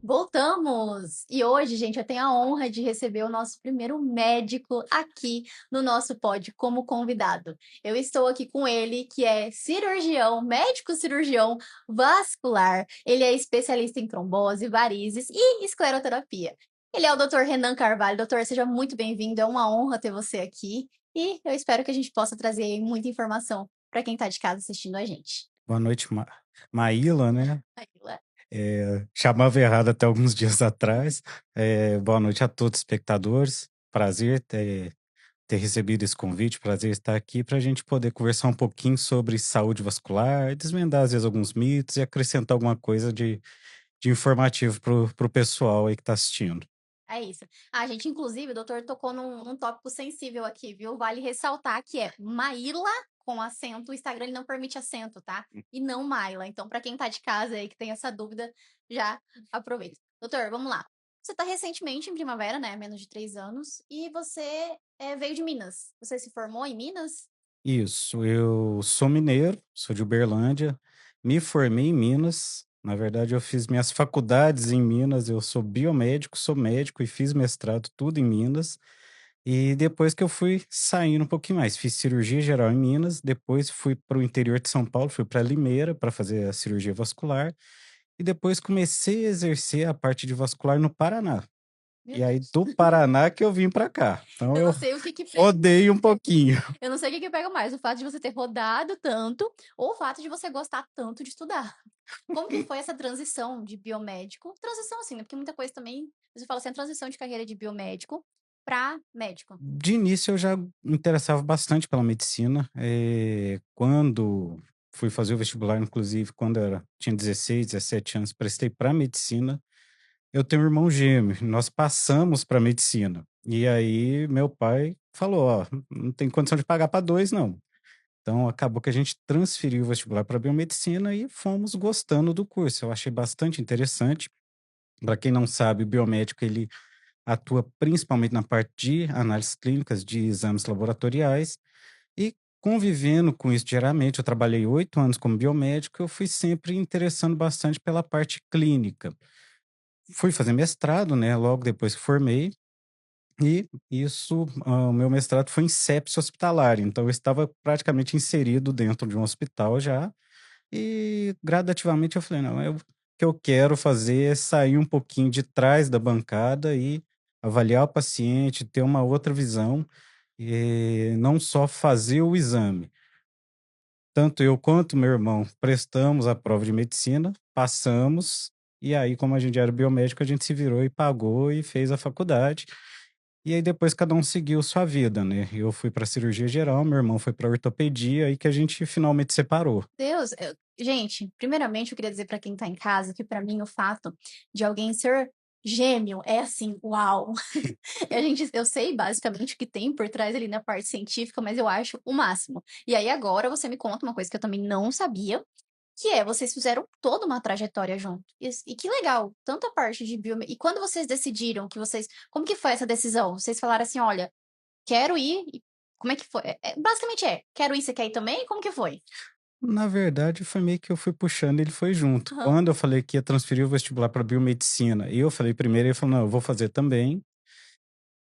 Voltamos! E hoje, gente, eu tenho a honra de receber o nosso primeiro médico aqui no nosso pod como convidado. Eu estou aqui com ele, que é cirurgião, médico cirurgião vascular. Ele é especialista em trombose, varizes e escleroterapia. Ele é o Dr. Renan Carvalho. Doutor, seja muito bem-vindo. É uma honra ter você aqui. E eu espero que a gente possa trazer muita informação para quem está de casa assistindo a gente. Boa noite, Maíla, né? Ayla. Chamava errado até alguns dias atrás. Boa noite a todos os espectadores. Prazer ter recebido esse convite, prazer estar aqui para a gente poder conversar um pouquinho sobre saúde vascular, desvendar às vezes alguns mitos e acrescentar alguma coisa de informativo para o pessoal aí que está assistindo. É isso. A gente, inclusive, o doutor tocou num tópico sensível aqui, viu? Vale ressaltar que é Maíla com acento. O Instagram ele não permite acento, tá? E não Maila. Então, para quem tá de casa aí que tem essa dúvida, já aproveita. Doutor, vamos lá. Você tá recentemente em Primavera, né? Menos de 3 anos. E você veio de Minas. Você se formou em Minas? Isso, eu sou mineiro, sou de Uberlândia, me formei em Minas. Na verdade, eu fiz minhas faculdades em Minas, eu sou biomédico, sou médico e fiz mestrado tudo em Minas. E depois que eu fui saindo um pouquinho mais, fiz cirurgia geral em Minas, depois fui para o interior de São Paulo, fui para Limeira para fazer a cirurgia vascular, e depois comecei a exercer a parte de vascular no Paraná. Meu E aí, Deus. do Paraná que eu vim para cá. Então, Eu não eu sei o que que pega. rodei um pouquinho. Eu não sei o que que pega mais, o fato de você ter rodado tanto ou o fato de você gostar tanto de estudar. Como que foi essa transição de biomédico? Transição assim, né? Porque muita coisa também, você fala assim, a transição de carreira de biomédico para médico. De início eu já me interessava bastante pela medicina. Quando fui fazer o vestibular, inclusive, quando tinha 16, 17 anos, prestei para medicina. Eu tenho um irmão gêmeo, nós passamos para medicina. E aí meu pai falou: Ó, não tem condição de pagar para dois, não. Então acabou que a gente transferiu o vestibular para biomedicina e fomos gostando do curso. Eu achei bastante interessante. Para quem não sabe, o biomédico ele atua principalmente na parte de análises clínicas, de exames laboratoriais, e convivendo com isso diariamente, eu trabalhei 8 anos como biomédico, eu fui sempre interessando bastante pela parte clínica. Fui fazer mestrado, né, logo depois que formei, e isso, o meu mestrado foi em sepsia hospitalar, então eu estava praticamente inserido dentro de um hospital já, e gradativamente eu falei: "Não, o que eu quero fazer é sair um pouquinho de trás da bancada e avaliar o paciente, ter uma outra visão, e não só fazer o exame". Tanto eu quanto meu irmão prestamos a prova de medicina, passamos, e aí como a gente era biomédico, a gente se virou e pagou e fez a faculdade. E aí depois cada um seguiu sua vida, né. Eu fui para cirurgia geral, meu irmão foi para ortopedia, aí que a gente finalmente separou. Deus, gente, primeiramente eu queria dizer para quem tá em casa que para mim o fato de alguém ser gêmeo é assim, uau! Eu sei basicamente o que tem por trás ali na parte científica, mas eu acho o máximo. E aí agora você me conta uma coisa que eu também não sabia, que é, vocês fizeram toda uma trajetória junto. E que legal, tanto a parte de bio... E quando vocês decidiram que vocês... Como que foi essa decisão? Vocês falaram assim, olha, quero ir... Como é que foi? Basicamente quero ir, você quer ir também? Como que foi? Na verdade, foi meio que eu fui puxando, ele foi junto. Aham. Quando eu falei que ia transferir o vestibular para biomedicina, e eu falei primeiro, ele falou: "Não, eu vou fazer também".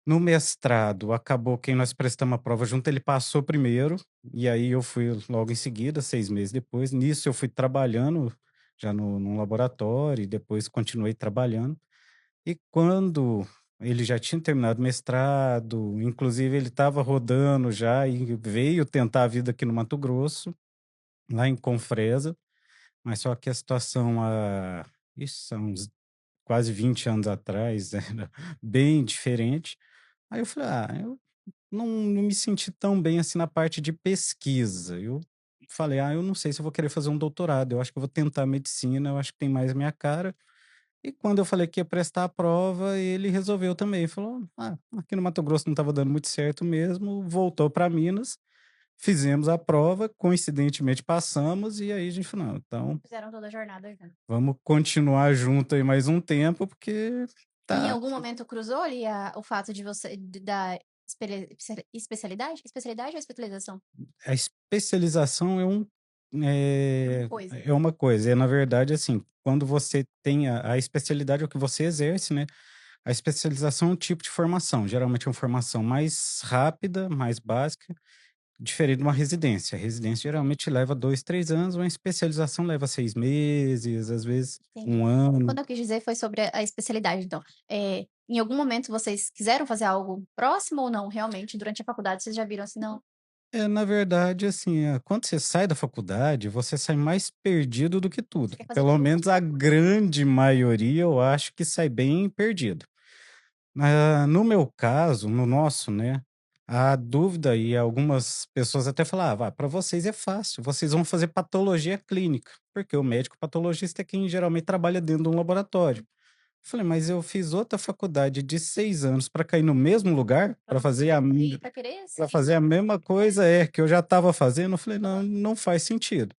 No mestrado, acabou que nós prestamos a prova junto, ele passou primeiro, e aí eu fui logo em seguida, 6 meses depois. Nisso eu fui trabalhando já no num laboratório e depois continuei trabalhando. E quando ele já tinha terminado o mestrado, inclusive ele estava rodando já e veio tentar a vida aqui no Mato Grosso, lá em Confresa, mas só que a situação isso são uns quase 20 anos atrás, era bem diferente. Aí eu falei: "Ah, eu não me senti tão bem assim na parte de pesquisa". Eu falei: "Ah, eu não sei se eu vou querer fazer um doutorado, eu acho que eu vou tentar medicina, eu acho que tem mais a minha cara". E quando eu falei que ia prestar a prova, ele resolveu também, falou: "Ah, aqui no Mato Grosso não estava dando muito certo mesmo", voltou para Minas, fizemos a prova, coincidentemente passamos, e aí a gente falou: "Não, então Fizeram toda a jornada junto. vamos continuar junto aí mais um tempo, porque E em tá". algum momento cruzou ali o fato de você, da especialidade? Especialidade ou especialização? A especialização é um é Coisa. é uma coisa. Na verdade, assim, quando você tem a especialidade é o que você exerce, né, a especialização é um tipo de formação, geralmente é uma formação mais rápida, mais básica, diferente de uma residência. A residência geralmente leva 2, 3 anos, uma especialização leva 6 meses, às vezes Entendi. 1 ano. Quando eu quis dizer foi sobre a especialidade, então. Em algum momento vocês quiseram fazer algo próximo ou não? Realmente, durante a faculdade vocês já viram assim: "Não, É, na verdade, assim, quando você sai da faculdade, você sai mais perdido do que você tudo. quer fazer Pelo tudo menos a grande maioria eu acho que sai bem perdido. No meu caso, no nosso, né, a dúvida e algumas pessoas até falavam: "Ah, para vocês é fácil, vocês vão fazer patologia clínica", porque o médico patologista é quem geralmente trabalha dentro de um laboratório. Falei: "Mas eu fiz outra faculdade de 6 anos para cair no mesmo lugar, pra não pra querer para sair". fazer a mesma coisa, que eu já estava fazendo". Eu falei: "Não, não faz sentido".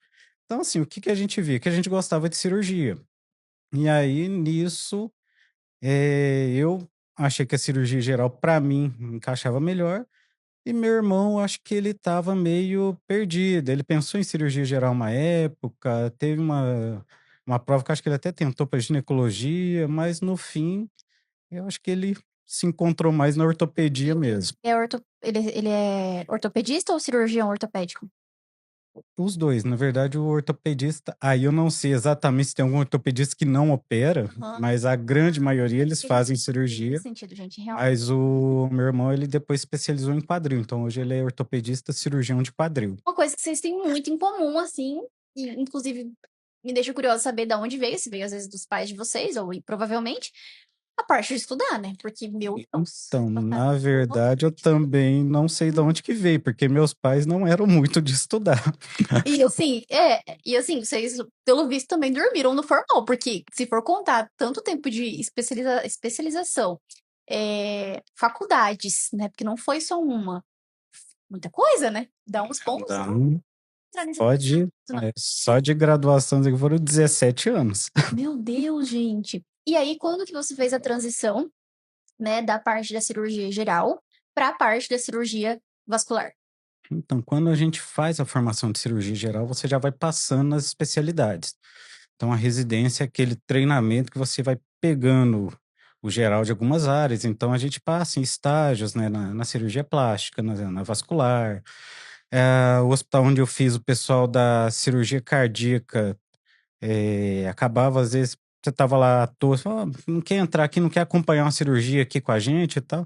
Então, assim, o que que a gente via? Que a gente gostava de cirurgia. E aí, nisso, eu achei que a cirurgia geral, para mim, encaixava melhor, e meu irmão, acho que ele estava meio perdido. Ele pensou em cirurgia geral uma época, teve uma prova que eu acho que ele até tentou para ginecologia, mas no fim, eu acho que ele se encontrou mais na ortopedia mesmo. Ele é ortopedista ou cirurgião ortopédico? Os 2, na verdade, o ortopedista aí eu não sei exatamente se tem algum ortopedista que não opera, Aham. mas a grande maioria eles Fez fazem faz cirurgia, sentido, gente, realmente. mas o meu irmão ele depois especializou em quadril, então hoje ele é ortopedista cirurgião de quadril. Uma coisa que vocês têm muito em comum, assim, e inclusive me deixa curiosa saber da onde veio, se veio às vezes dos pais de vocês ou e provavelmente a parte de estudar, né, porque, meu Deus, Então, passar na toda verdade, eu noite estudando. também não sei de onde que veio, porque meus pais não eram muito de estudar. E assim, vocês, pelo visto, também dormiram no formal, porque se for contar tanto tempo de especialização, faculdades, né, porque não foi só uma, muita coisa, né? Dá uns bons anos Então, pra entrar só de só de graduação aqui foram 17 anos. Meu Deus, gente. E aí, quando que você fez a transição, né, da parte da cirurgia geral para a parte da cirurgia vascular? Então, quando a gente faz a formação de cirurgia geral, você já vai passando nas especialidades. Então, a residência é aquele treinamento que você vai pegando o geral de algumas áreas. Então, a gente passa em estágios, né, na cirurgia plástica, na vascular. O hospital onde eu fiz, o pessoal da cirurgia cardíaca acabava, às vezes, você estava lá à toa, você falava: "Ah, não quer entrar aqui, não quer acompanhar uma cirurgia aqui com a gente e tal".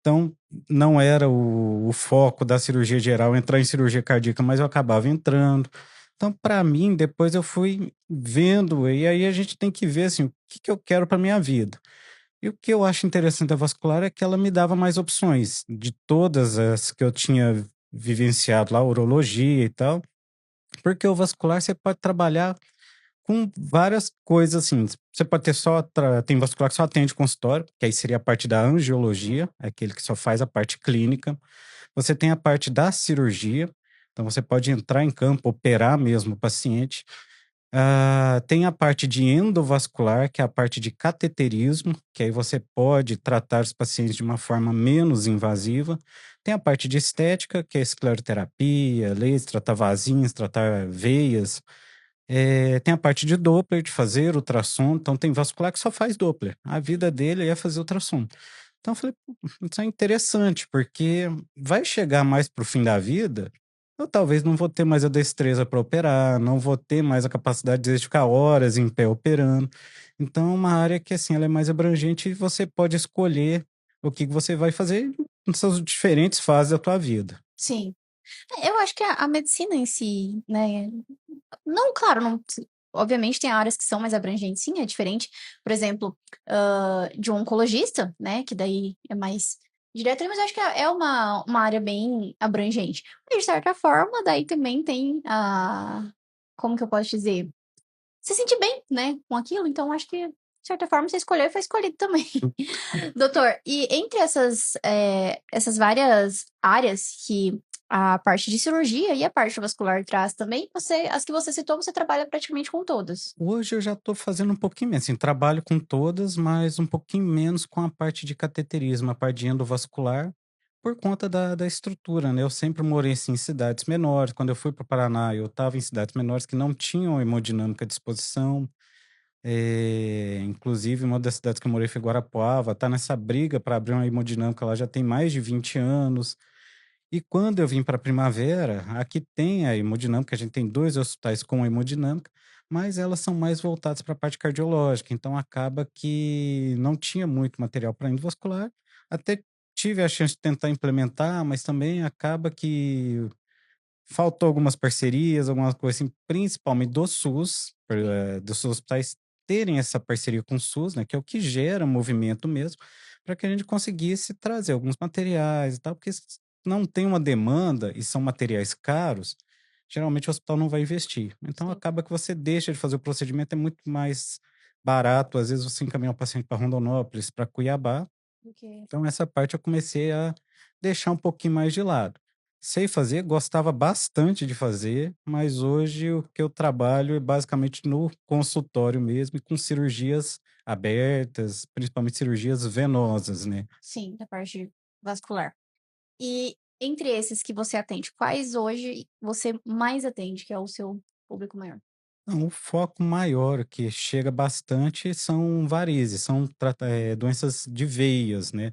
Então, não era o foco da cirurgia geral entrar em cirurgia cardíaca, mas eu acabava entrando. Então, para mim, depois eu fui vendo, e aí a gente tem que ver assim, o que que eu quero para minha vida. E o que eu acho interessante da vascular é que ela me dava mais opções. De todas as que eu tinha vivenciado lá, urologia e tal, porque o vascular você pode trabalhar com várias coisas, assim, você pode ter tem vascular que só atende consultório, que aí seria a parte da angiologia, é aquele que só faz a parte clínica. Você tem a parte da cirurgia, então você pode entrar em campo, operar mesmo o paciente. Tem a parte de endovascular, que é a parte de cateterismo, que aí você pode tratar os pacientes de uma forma menos invasiva. Tem a parte de estética, que é escleroterapia, laser, tratar vasinhos, tratar veias. Tem a parte de Doppler, de fazer ultrassom, então tem vascular que só faz Doppler. A vida dele é fazer ultrassom. Então eu falei: "Pô, isso é interessante, porque vai chegar mais para o fim da vida, eu talvez não vou ter mais a destreza para operar, não vou ter mais a capacidade de ficar horas em pé operando". Então é uma área que, assim, ela é mais abrangente e você pode escolher o que que você vai fazer em suas diferentes fases da tua vida. Sim. Eu acho que a medicina em si, né, não, claro, não, obviamente tem áreas que são mais abrangentes, sim, é diferente, por exemplo, de um oncologista, né, que daí é mais direto, mas eu acho que é uma área bem abrangente. E de certa forma, daí também tem como que eu posso dizer? Se sentir bem, né, com aquilo, então acho que, de certa forma, você escolheu e foi escolhido também. Doutor, e entre essas várias áreas que a parte de cirurgia e a parte vascular traz também, as que você citou, você trabalha praticamente com todas. Hoje eu já estou fazendo um pouquinho menos, assim, trabalho com todas, mas um pouquinho menos com a parte de cateterismo, a parte de endovascular. por conta da estrutura, né, eu sempre morei, assim, em cidades menores, quando eu fui para o Paraná, eu estava em cidades menores que não tinham hemodinâmica à disposição, inclusive uma das cidades que eu morei foi Guarapuava, tá nessa briga para abrir uma hemodinâmica lá já tem mais de 20 anos. E quando eu vim para Primavera, aqui tem a hemodinâmica, a gente tem 2 hospitais com hemodinâmica, mas elas são mais voltadas para a parte cardiológica, então acaba que não tinha muito material para endovascular. Até tive a chance de tentar implementar, mas também acaba que faltou algumas parcerias, alguma coisa assim, principalmente do SUS, Sim, dos hospitais terem essa parceria com o SUS, né, que é o que gera movimento mesmo, para que a gente conseguisse trazer alguns materiais e tal, porque se não tem uma demanda e são materiais caros, geralmente o hospital não vai investir. Então sim. acaba que você deixa de fazer o procedimento, é muito mais barato, às vezes você encaminha o paciente para Rondonópolis, para Cuiabá, Ok. então essa parte eu comecei a deixar um pouquinho mais de lado. Sei fazer, gostava bastante de fazer, mas hoje o que eu trabalho é basicamente no consultório mesmo e com cirurgias abertas, principalmente cirurgias venosas, né. Sim, da parte vascular. E entre esses que você atende, quais hoje você mais atende, que é o seu público maior? Não, o foco maior que chega bastante são varizes, são doenças de veias, né.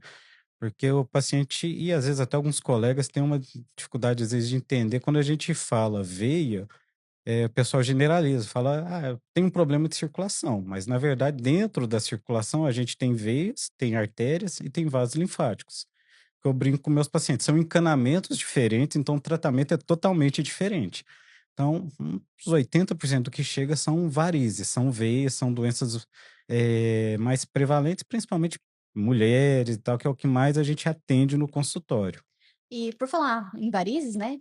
Porque o paciente e às vezes até alguns colegas têm uma dificuldade, às vezes, de entender quando a gente fala veia, o pessoal generaliza, fala: "Ah, eu tenho um problema de circulação", mas na verdade dentro da circulação a gente tem veias, tem artérias e tem vasos linfáticos. Eu brinco com meus pacientes, são encanamentos diferentes, então o tratamento é totalmente diferente. Então, uns 80% do que chega são varizes, são veias, são doenças, mais prevalentes, principalmente mulheres e tal, que é o que mais a gente atende no consultório. E por falar em varizes, né,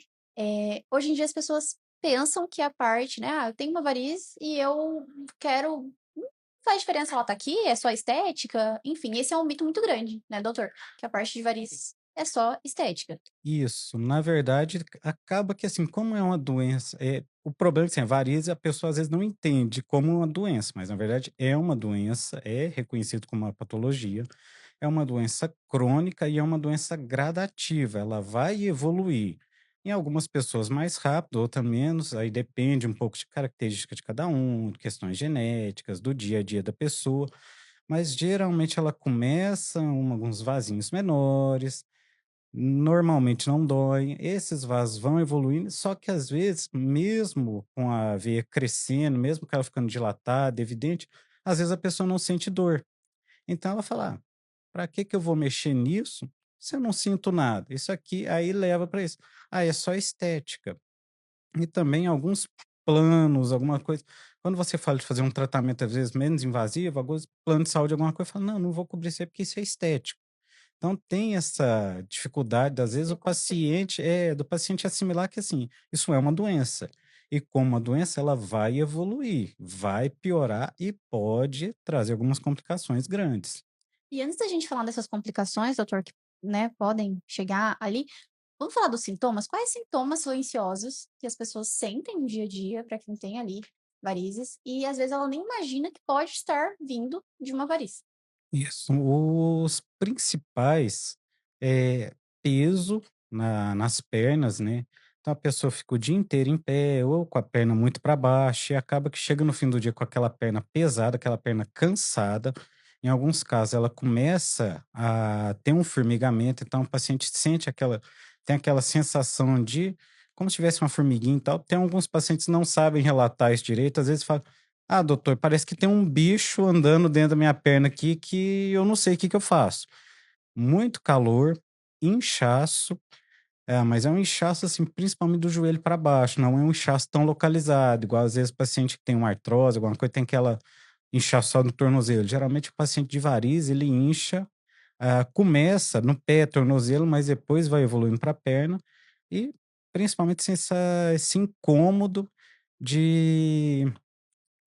hoje em dia as pessoas pensam que a parte, né: "Ah, eu tenho uma variz e eu quero não faz diferença ela tá aqui, é só estética", enfim, esse é um mito muito grande, né, doutor, que a parte de varizes é só estética. Isso, na verdade, acaba que assim, como é uma doença, o problema é que assim, a varizes a pessoa às vezes não entende como uma doença, mas na verdade é uma doença, é reconhecido como uma patologia, é uma doença crônica e é uma doença gradativa, ela vai evoluir. Em algumas pessoas mais rápido, outras menos, aí depende um pouco de característica de cada um, questões genéticas, do dia a dia da pessoa, mas geralmente ela começa alguns vasinhos menores, normalmente não dói, esses vasos vão evoluindo, só que às vezes, mesmo com a veia crescendo, mesmo que ela ficando dilatada, evidente, às vezes a pessoa não sente dor. Então ela fala: "Ah, pra que que eu vou mexer nisso se eu não sinto nada?". Isso aqui aí leva para isso. Ah, é só estética. E também alguns planos, alguma coisa quando você fala de fazer um tratamento, às vezes, menos invasivo, alguns plano de saúde, alguma coisa, fala: "Não, não vou cobrir isso aí porque isso é estético". Então tem essa dificuldade, às vezes, Preconceito. do paciente assimilar que, assim, isso é uma doença. E como uma doença, ela vai evoluir, vai piorar e pode trazer algumas complicações grandes. E antes da gente falar dessas complicações, doutor, que, né, podem chegar ali, vamos falar dos sintomas? Quais sintomas silenciosos que as pessoas sentem no dia a dia para quem tem ali varizes e às vezes ela nem imagina que pode estar vindo de uma variz? Isso. Os principais é peso nas pernas, né. Então a pessoa fica o dia inteiro em pé ou com a perna muito para baixo e acaba que chega no fim do dia com aquela perna pesada, aquela perna cansada. Em alguns casos ela começa a ter um formigamento, então o paciente sente aquela tem aquela sensação de como se tivesse uma formiguinha e tal. Tem alguns pacientes que não sabem relatar isso direito, às vezes fala: "Ah, doutor, parece que tem um bicho andando dentro da minha perna aqui que eu não sei o que que eu faço". Muito calor, inchaço, mas é um inchaço, assim, principalmente do joelho para baixo, não é um inchaço tão localizado, igual às vezes o paciente que tem uma artrose, alguma coisa, tem aquela inchaço só no tornozelo. Geralmente o paciente de variz, ele incha, começa no pé, tornozelo, mas depois vai evoluindo para a perna e principalmente assim, esse incômodo de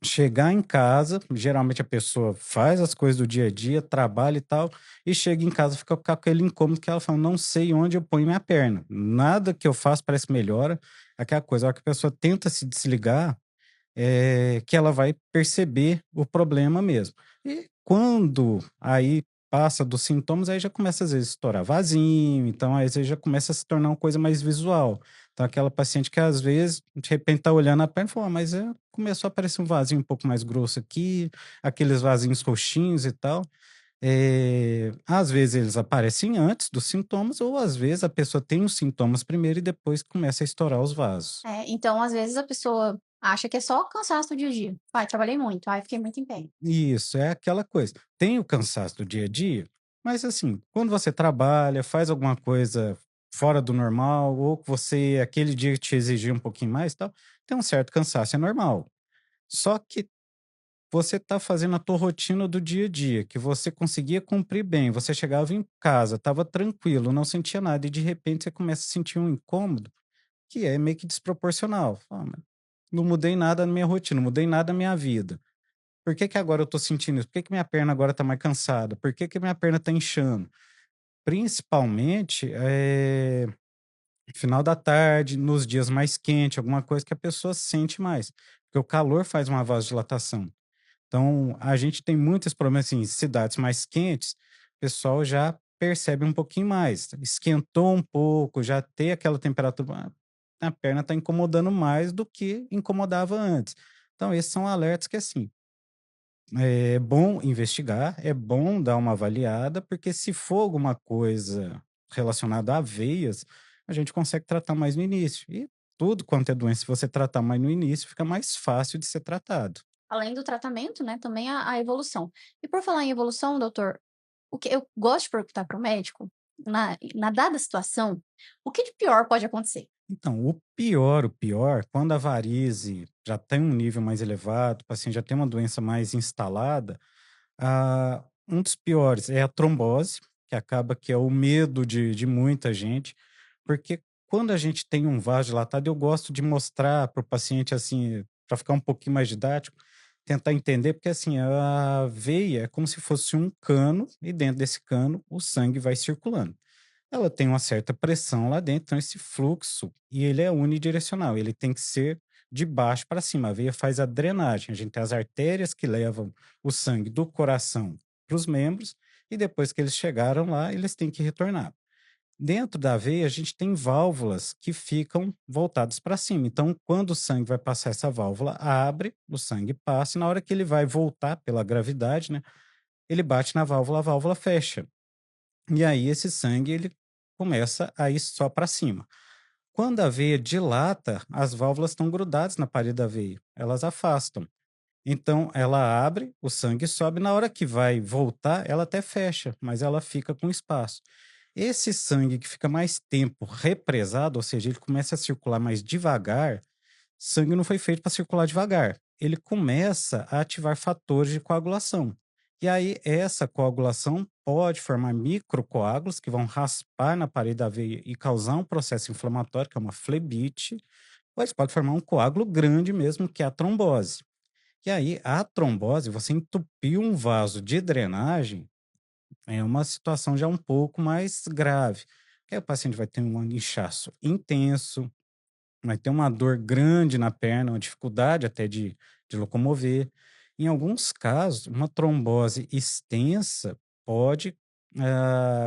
chegar em casa, geralmente a pessoa faz as coisas do dia a dia, trabalha e tal, e chega em casa fica com aquele incômodo que ela fala: "Não sei onde eu ponho minha perna. Nada que eu faço parece que melhora". Aquela coisa, a hora que a pessoa tenta se desligar, que ela vai perceber o problema mesmo. E quando aí passa dos sintomas, aí já começa às vezes a estourar vasinho, então aí às vezes já começa a se tornar uma coisa mais visual. Então aquela paciente que às vezes, de repente tá olhando a perna e fala: "Ah, mas começou a aparecer um vasinho um pouco mais grosso aqui, aqueles vasinhos roxinhos e tal". Às vezes eles aparecem antes dos sintomas ou às vezes a pessoa tem os sintomas primeiro e depois começa a estourar os vasos. Então às vezes a pessoa acha que é só cansaço do dia a dia. "Ai, trabalhei muito. Ai, fiquei muito em pé". Isso, é aquela coisa. Tem o cansaço do dia a dia, mas assim, quando você trabalha, faz alguma coisa fora do normal, ou que você, aquele dia te exigiu um pouquinho mais, e tal, tem um certo cansaço, é normal. Só que você está fazendo a tua rotina do dia a dia, que você conseguia cumprir bem, você chegava em casa, estava tranquilo, não sentia nada, e de repente você começa a sentir um incômodo que é meio que desproporcional. Fala: "Mas não mudei nada na minha rotina, não mudei nada na minha vida. Por que que agora eu tô sentindo isso? Por que que minha perna agora tá mais cansada? Por que que minha perna tá inchando?" Principalmente, final da tarde, nos dias mais quentes, alguma coisa que a pessoa sente mais, porque o calor faz uma vasodilatação. Então, a gente tem muitos problemas, assim, em cidades mais quentes, o pessoal já percebe um pouquinho mais. Esquentou um pouco, já tem aquela temperatura, a perna está incomodando mais do que incomodava antes. Então, esses são alertas que, assim, é bom investigar, é bom dar uma avaliada, porque se for alguma coisa relacionada a veias, a gente consegue tratar mais no início. E tudo quanto é doença, se você tratar mais no início, fica mais fácil de ser tratado. Além do tratamento, né, também a evolução. E por falar em evolução, doutor, o que eu gosto de perguntar para o médico, na dada situação, o que de pior pode acontecer? Então, o pior, quando a varize já tem um nível mais elevado, o paciente já tem uma doença mais instalada, um dos piores é a trombose, que acaba que é o medo de muita gente, porque quando a gente tem um vaso dilatado, eu gosto de mostrar para o paciente, assim, para ficar um pouquinho mais didático, tentar entender, porque assim, a veia é como se fosse um cano, e dentro desse cano o sangue vai circulando. Ela tem uma certa pressão lá dentro, então esse fluxo, e ele é unidirecional, ele tem que ser de baixo para cima. A veia faz a drenagem, a gente tem as artérias que levam o sangue do coração para os membros, e depois que eles chegaram lá, eles têm que retornar. Dentro da veia, a gente tem válvulas que ficam voltadas para cima. Então, quando o sangue vai passar, essa válvula abre, o sangue passa, e na hora que ele vai voltar pela gravidade, né, ele bate na válvula, a válvula fecha. E aí esse sangue ele começa a ir só para cima. Quando a veia dilata, as válvulas estão grudadas na parede da veia, elas afastam. Então ela abre, o sangue sobe, na hora que vai voltar, ela até fecha, mas ela fica com espaço. Esse sangue que fica mais tempo represado, ou seja, ele começa a circular mais devagar, sangue não foi feito para circular devagar. Ele começa a ativar fatores de coagulação. E aí, essa coagulação pode formar microcoágulos que vão raspar na parede da veia e causar um processo inflamatório, que é uma flebite, ou eles podem formar um coágulo grande mesmo, que é a trombose. E aí, a trombose, você entupir um vaso de drenagem, é uma situação já um pouco mais grave. Aí o paciente vai ter um inchaço intenso, vai ter uma dor grande na perna, uma dificuldade até de locomover. Em alguns casos, uma trombose extensa pode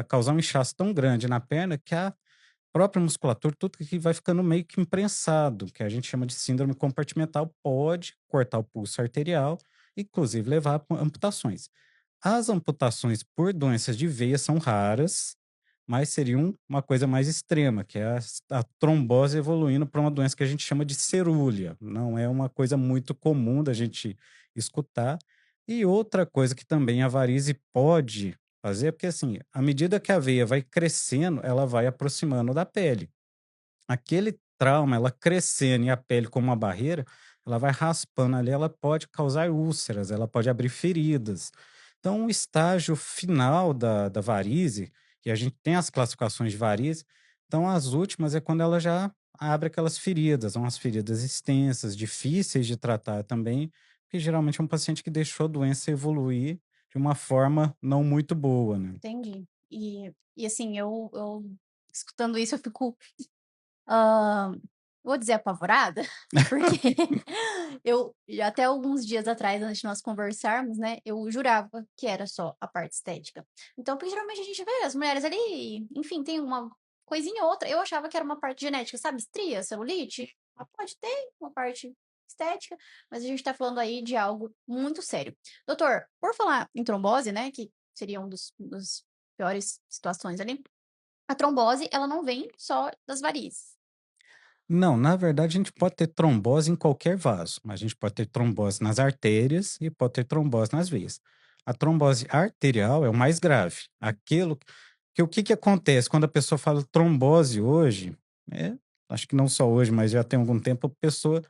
causar um inchaço tão grande na perna que a própria musculatura, tudo que vai ficando meio que imprensado, que a gente chama de síndrome compartimental, pode cortar o pulso arterial, inclusive levar a amputações. As amputações por doenças de veia são raras, mas seria uma coisa mais extrema, que é a trombose evoluindo para uma doença que a gente chama de cerúlia. Não é uma coisa muito comum da gente escutar. E outra coisa que também a varize pode fazer, porque assim, à medida que a veia vai crescendo, ela vai aproximando da pele. Aquele trauma, ela crescendo e a pele como uma barreira, ela vai raspando ali, ela pode causar úlceras, ela pode abrir feridas. Então, o estágio final da varize, e a gente tem as classificações de varize, então as últimas é quando ela já abre aquelas feridas, são as feridas extensas, difíceis de tratar também, porque geralmente é um paciente que deixou a doença evoluir de uma forma não muito boa, né? Entendi. E assim, eu escutando isso eu fico, vou dizer apavorada, porque eu até alguns dias atrás, antes de nós conversarmos, né, eu jurava que era só a parte estética. Então, porque geralmente a gente vê as mulheres ali, enfim, tem uma coisinha ou outra. Eu achava que era uma parte genética, sabe, estria, celulite, pode ter uma parte estética, mas a gente tá falando aí de algo muito sério. Doutor, por falar em trombose, né, que seria um dos piores situações ali, a trombose, ela não vem só das varizes. Não, na verdade a gente pode ter trombose em qualquer vaso. A gente pode ter trombose nas artérias e pode ter trombose nas veias. A trombose arterial é o mais grave. Aquilo que o que que acontece quando a pessoa fala trombose hoje, é, acho que não só hoje, mas já tem algum tempo, a pessoa,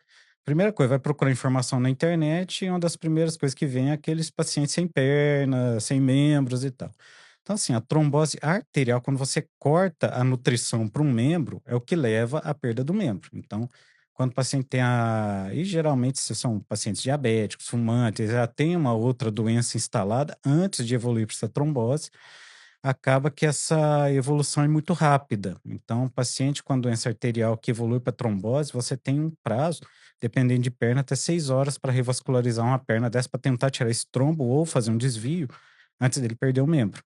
primeira coisa, vai procurar informação na internet e uma das primeiras coisas que vem é aqueles pacientes sem perna, sem membros e tal. Então, assim, a trombose arterial, quando você corta a nutrição para um membro, é o que leva à perda do membro. Então, quando o paciente tem a. E geralmente, se são pacientes diabéticos, fumantes, já tem uma outra doença instalada antes de evoluir para essa trombose, acaba que essa evolução é muito rápida. Então, o paciente com a doença arterial que evolui para trombose, você tem um prazo, dependendo de perna, até 6 horas para revascularizar uma perna dessa, para tentar tirar esse trombo ou fazer um desvio antes dele perder o membro.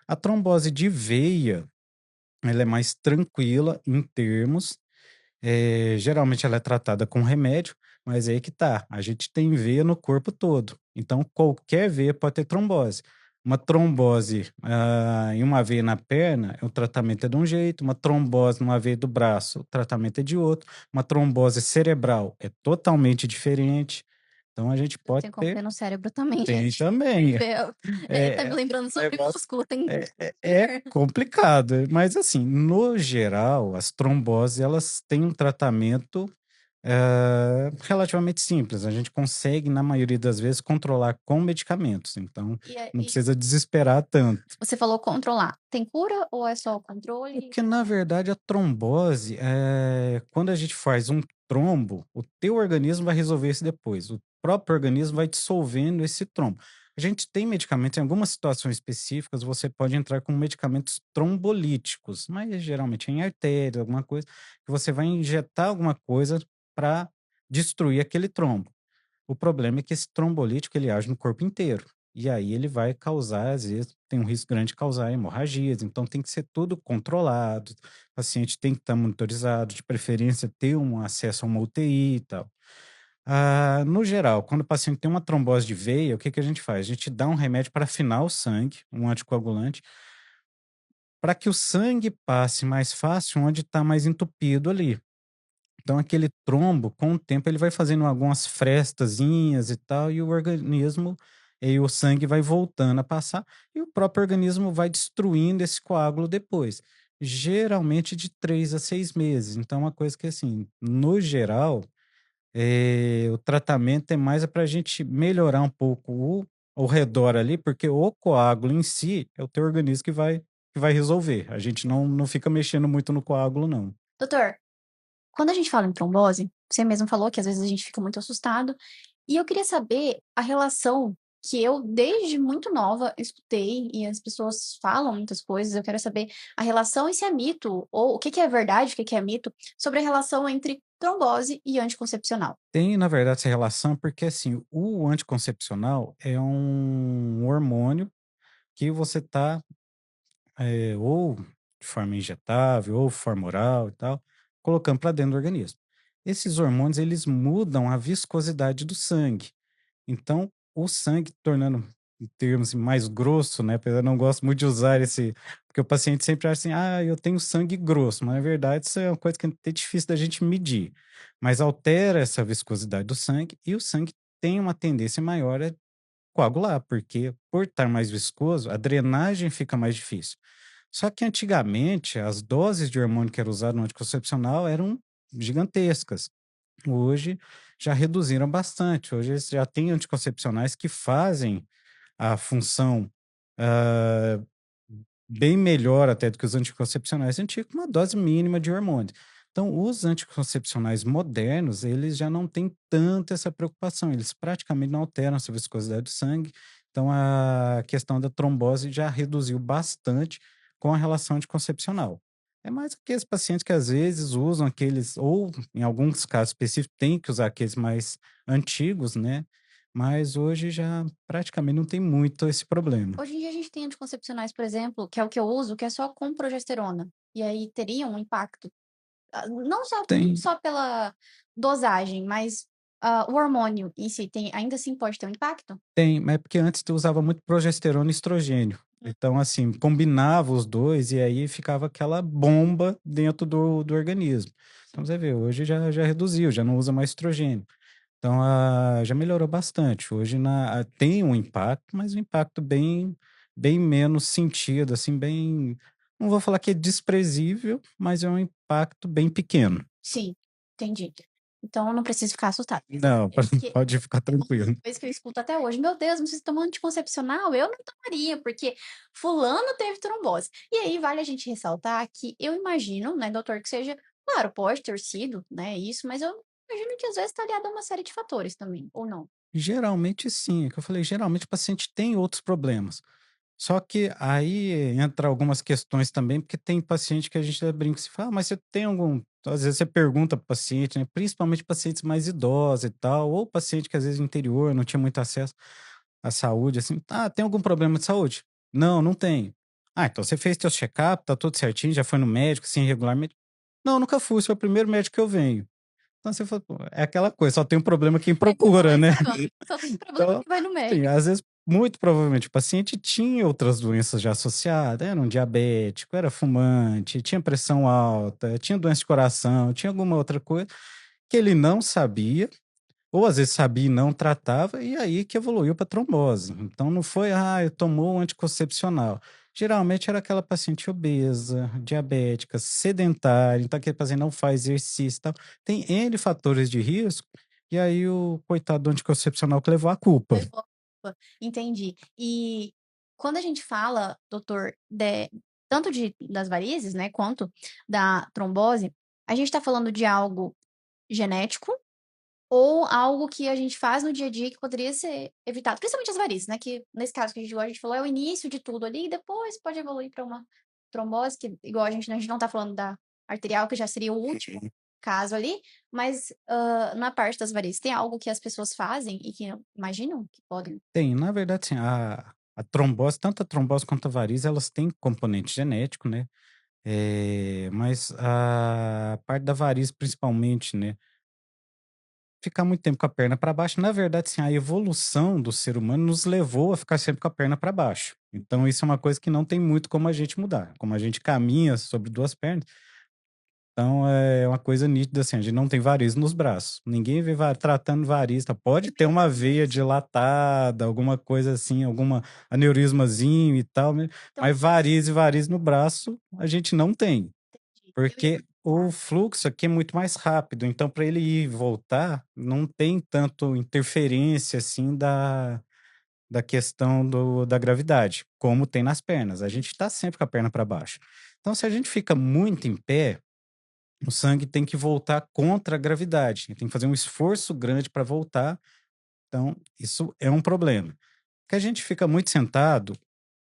A trombose de veia, ela é mais tranquila em termos, geralmente ela é tratada com remédio, mas aí que tá, a gente tem veia no corpo todo, então qualquer veia pode ter trombose. Uma trombose, em uma veia na perna, o tratamento é de um jeito, uma trombose numa veia do braço, o tratamento é de outro, uma trombose cerebral é totalmente diferente, então a gente Eu pode tenho como ter ver no cérebro também, tem gente. também. Tá É me é lembrando um sobre negócio músculo, tem é complicado, mas assim, no geral, as tromboses elas têm um tratamento, relativamente simples. A gente consegue, na maioria das vezes, controlar com medicamentos, então não e precisa desesperar tanto. você falou controlar. Tem cura ou é só o É controle? porque, na verdade, a trombose, quando a gente faz um trombo, o teu organismo vai resolver isso depois. O próprio organismo vai dissolvendo esse trombo. A gente tem medicamentos, em algumas situações específicas, você pode entrar com medicamentos trombolíticos, mas geralmente é em artéria, alguma coisa, que você vai injetar alguma coisa para destruir aquele trombo. O problema é que esse trombolítico ele age no corpo inteiro. E aí ele vai causar, às vezes, tem um risco grande de causar hemorragias, então tem que ser tudo controlado, o paciente tem que estar monitorizado, de preferência ter um acesso a uma UTI e tal. No geral, quando o paciente tem uma trombose de veia, o que que a gente faz? A gente dá um remédio para afinar o sangue, um anticoagulante, para que o sangue passe mais fácil onde está mais entupido ali. Então aquele trombo, com o tempo, ele vai fazendo algumas frestazinhas e tal, e o organismo e o sangue vai voltando a passar, e o próprio organismo vai destruindo esse coágulo depois. Geralmente de 3 a 6 meses. Então é uma coisa que, assim, no geral, o tratamento é mais para a gente melhorar um pouco o redor ali, porque o coágulo em si é o teu organismo que vai resolver. A gente não fica mexendo muito no coágulo não. Doutor, quando a gente fala em trombose, você mesmo falou que às vezes a gente fica muito assustado, e eu queria saber a relação que eu, desde muito nova, escutei, e as pessoas falam muitas coisas, eu quero saber a relação e se é mito, ou o que que é verdade, o que que é mito, sobre a relação entre trombose e anticoncepcional. Tem, na verdade, essa relação, porque assim, o anticoncepcional é um hormônio que você tá, ou de forma injetável, ou forma oral e tal, colocando para dentro do organismo. Esses hormônios, eles mudam a viscosidade do sangue. Então, o sangue tornando, em termos assim, mais grosso, né? Apesar eu não gosto muito de usar esse, porque o paciente sempre acha assim, eu tenho sangue grosso, mas na verdade isso é uma coisa que é difícil da gente medir. Mas altera essa viscosidade do sangue e o sangue tem uma tendência maior a coagular, porque por estar mais viscoso, a drenagem fica mais difícil. Só que antigamente, as doses de hormônio que era usado no anticoncepcional eram gigantescas. Hoje já reduziram bastante. Hoje eles já têm anticoncepcionais que fazem a função, ah, bem melhor até do que os anticoncepcionais antigos, com uma dose mínima de hormônios. Então, os anticoncepcionais modernos, eles já não têm tanto essa preocupação, eles praticamente não alteram essa viscosidade do sangue. Então, a questão da trombose já reduziu bastante com a relação anticoncepcional. É mais aqueles pacientes que às vezes usam aqueles ou em alguns casos específicos tem que usar aqueles mais antigos, né, mas hoje já praticamente não tem muito esse problema. Hoje em dia a gente tem anticoncepcionais, por exemplo, que é o que eu uso, que é só com progesterona. E aí teria um impacto. Não só, Tem só pela dosagem, mas o hormônio em si tem, ainda assim pode ter um impacto? Tem, mas é porque antes tu usava muito progesterona e estrogênio. Hum. Então, assim, combinava os 2 e aí ficava aquela bomba dentro do organismo. Então você vê, hoje já reduziu, já não usa mais estrogênio. Então, já melhorou bastante. Hoje tem um impacto, mas um impacto bem menos sentido, assim, bem não vou falar que é desprezível, mas é um impacto bem pequeno. Sim, entendi. Então eu não preciso ficar assustada. Não, É porque pode ficar é uma tranquilo. coisa que eu escuto até hoje. Meu Deus, mas vocês tomam anticoncepcional? Eu não tomaria, porque fulano teve trombose. E aí vale a gente ressaltar que eu imagino, né, doutor, que seja, claro, pode ter sido, né, isso, mas eu imagino que às vezes está ligado a uma série de fatores também, ou não? Geralmente sim, é que eu falei, geralmente o paciente tem outros problemas. Só que aí entra algumas questões também, porque tem paciente que a gente até brinca, se fala: "Ah, mas você tem algum", às vezes você pergunta para o paciente, né, principalmente pacientes mais idosos e tal, ou paciente que às vezes no interior não tinha muito acesso à saúde, assim: "Ah, tem algum problema de saúde?". "Não, não tenho". "Ah, então você fez teu check-up, tá tudo certinho, já foi no médico, assim, regularmente?". "Não, nunca fui, esse é o primeiro médico que eu venho". Então você fala: "Pô, é aquela coisa, só tem um problema quem É aquela procura, né". coisa, só tem problema Então, que vai no sim, médico. às vezes, muito provavelmente, o paciente tinha outras doenças já associadas, era um diabético, era fumante, tinha pressão alta, tinha doença de coração, tinha alguma outra coisa que ele não sabia, ou às vezes sabia e não tratava, e aí que evoluiu para trombose. Então não foi, tomou um anticoncepcional. Geralmente era aquela paciente obesa, diabética, sedentária, então aquele paciente não faz exercício e tal. Tem N fatores de risco, e aí o coitado do anticoncepcional que levou a culpa. Levou a culpa, entendi. E quando a gente fala, doutor, tanto das varizes, né, quanto da trombose, a gente está falando de algo genético ou algo que a gente faz no dia a dia que poderia ser evitado? Principalmente as varizes, né, que nesse caso que a gente falou, é o início de tudo ali, e depois pode evoluir para uma trombose, que igual a gente não está falando da arterial, que já seria o último caso ali, mas na parte das varizes, tem algo que as pessoas fazem e que imaginam que podem. Tem, na verdade, sim, a trombose, tanto a trombose quanto a varize, elas têm componente genético, né, mas a parte da varize principalmente, né, ficar muito tempo com a perna para baixo, na verdade, sim, a evolução do ser humano nos levou a ficar sempre com a perna para baixo. Então isso é uma coisa que não tem muito como a gente mudar. Como a gente caminha sobre 2 pernas, então é uma coisa nítida, assim, a gente não tem varizes nos braços. Ninguém vê tratando varizes, tá? Pode ter uma veia dilatada, alguma coisa assim, alguma aneurismazinho e tal, né, Então, mas varize no braço a gente não tem. entendi. Eu ia Porque o perguntar. fluxo aqui é muito mais rápido, então para ele ir e voltar, não tem tanto interferência, assim, da questão da gravidade, como tem nas pernas. A gente está sempre com a perna para baixo. Então, se a gente fica muito em pé, o sangue tem que voltar contra a gravidade, tem que fazer um esforço grande para voltar, então isso é um problema. Que a gente fica muito sentado,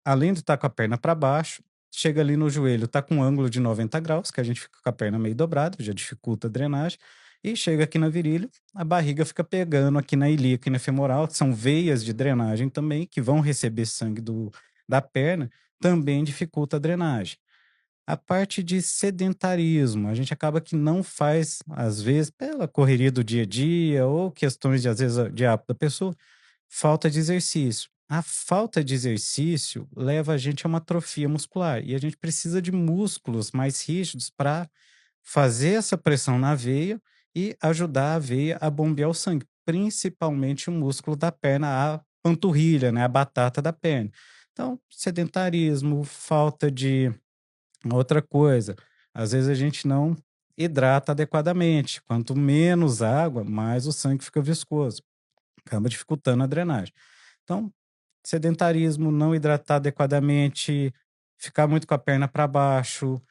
além de estar com a perna para baixo, chega ali no joelho, tá com um ângulo de 90 graus, que a gente fica com a perna meio dobrada, já dificulta a drenagem, e chega aqui na virilha, a barriga fica pegando aqui na ilíaca e na femoral, que são veias de drenagem também, que vão receber sangue da perna, também dificulta a drenagem. A parte de sedentarismo, a gente acaba que não faz, às vezes, pela correria do dia a dia ou questões de, às vezes, de hábito da pessoa, falta de exercício. A falta de exercício leva a gente a uma atrofia muscular e a gente precisa de músculos mais rígidos para fazer essa pressão na veia e ajudar a veia a bombear o sangue, principalmente o músculo da perna, a panturrilha, né, a batata da perna. Então, sedentarismo, falta de outra coisa, às vezes a gente não hidrata adequadamente. Quanto menos água, mais o sangue fica viscoso, acaba dificultando a drenagem. Então, sedentarismo, não hidratar adequadamente, ficar muito com a perna para baixo,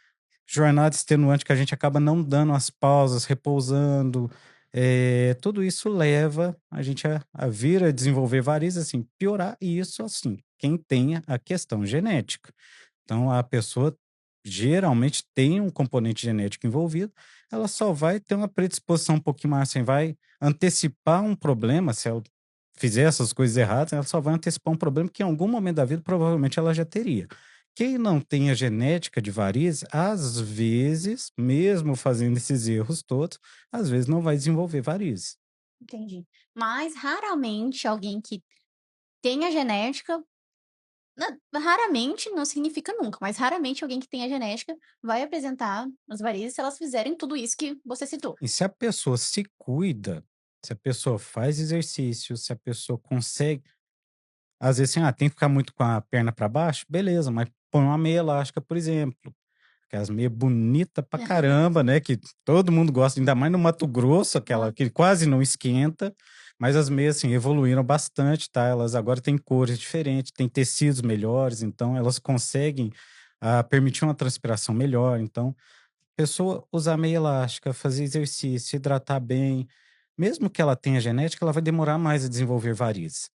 jornada extenuante que a gente acaba não dando as pausas, repousando, tudo isso leva a gente a vir a desenvolver varizes, assim, piorar, e isso, assim, quem tenha a questão genética. Então, a pessoa geralmente tem um componente genético envolvido, ela só vai ter uma predisposição um pouquinho mais, assim, vai antecipar um problema, se ela fizer essas coisas erradas, ela só vai antecipar um problema que em algum momento da vida provavelmente ela já teria. Quem não tem a genética de varizes, às vezes, mesmo fazendo esses erros todos, às vezes não vai desenvolver varizes. Entendi. Mas raramente alguém que tem a genética, raramente não significa nunca, mas raramente alguém que tem a genética vai apresentar as varizes se elas fizerem tudo isso que você citou. E se a pessoa se cuida, se a pessoa faz exercício, se a pessoa consegue. Às vezes, assim, tem que ficar muito com a perna para baixo, beleza, mas põe uma meia elástica, por exemplo, aquelas meia bonita pra caramba, né, que todo mundo gosta, ainda mais no Mato Grosso, aquela Nossa, que quase não esquenta, mas as meias, assim, evoluíram bastante, tá, elas agora têm cores diferentes, têm tecidos melhores, então elas conseguem, permitir uma transpiração melhor, então, pessoa usar meia elástica, fazer exercício, se hidratar bem, mesmo que ela tenha genética, ela vai demorar mais a desenvolver varizes.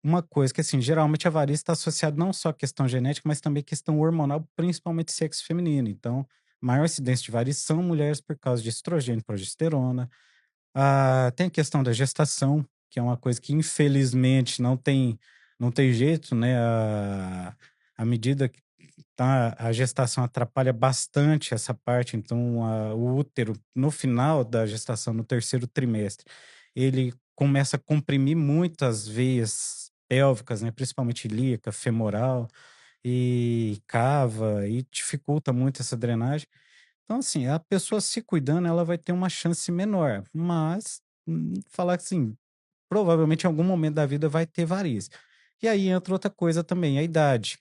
Uma coisa que, assim, geralmente a varíola está associada não só à questão genética, mas também à questão hormonal, principalmente sexo feminino. Então, maior incidência de varíola são mulheres por causa de estrogênio e progesterona. Tem a questão da gestação, que é uma coisa que infelizmente não tem jeito, né? À medida que tá, a gestação atrapalha bastante essa parte, então o útero, no final da gestação, no terceiro trimestre, ele começa a comprimir muitas veias pélvicas, né? Principalmente ilíaca, femoral, e cava, e dificulta muito essa drenagem. Então, assim, a pessoa se cuidando, ela vai ter uma chance menor, mas falar que assim, provavelmente em algum momento da vida vai ter varizes. E aí entra outra coisa também, a idade.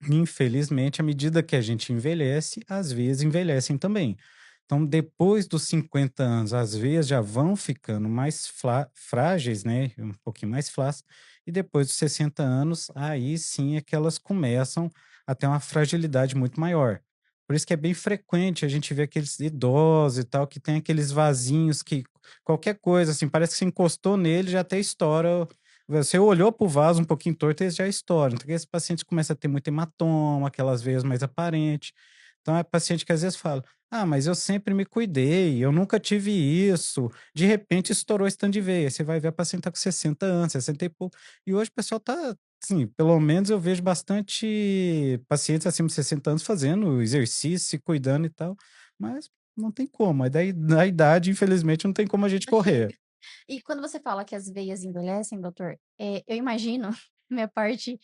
Infelizmente, à medida que a gente envelhece, as veias envelhecem também. Então, depois dos 50 anos, as veias já vão ficando mais frágeis, né? Um pouquinho mais flácidas. E depois dos 60 anos, aí sim é que elas começam a ter uma fragilidade muito maior. Por isso que é bem frequente a gente ver aqueles idosos e tal, que tem aqueles vasinhos que qualquer coisa, assim, parece que se encostou nele, já até estoura. Você olhou para o vaso um pouquinho torto, ele já estoura. Então, esse paciente começa a ter muito hematoma, aquelas veias mais aparentes. Então, é paciente que às vezes fala: mas eu sempre me cuidei, eu nunca tive isso. De repente, estourou esse tanto de veia. Você vai ver, a paciente está com 60 anos, 60 e pouco. E hoje o pessoal está, assim, pelo menos eu vejo bastante pacientes acima de 60 anos fazendo exercício, se cuidando e tal. Mas não tem como. Aí daí, na idade, infelizmente, não tem como a gente não correr. chega. E quando você fala que as veias envelhecem, doutor, eu imagino, minha parte